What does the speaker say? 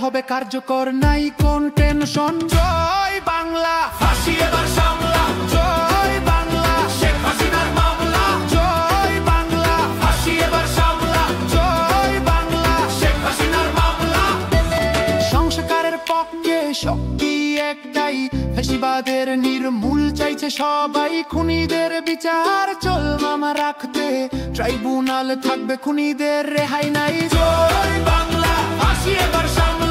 হবে কার্যকর, নাই কোন টেনশন। জয় বাংলা, ফাঁসি এবার সামলা। জয় বাংলা, শেখ হাসিনার মামলা। জয় বাংলা, ফাঁসি এবার সামলা। জয় বাংলা, শেখ হাসিনার মামলা। সংস্কারের পক্ষে শক্তি একটাই, ফ্যাসিবাদের নির্মূল চাইছে সবাই। খুনিদের বিচার চল মামা রাখতে, ট্রাইব্যুনাল থাকবে, খুনিদের রেহাই নাই। জয় বাংলা, ফাঁসি এবার সামলা।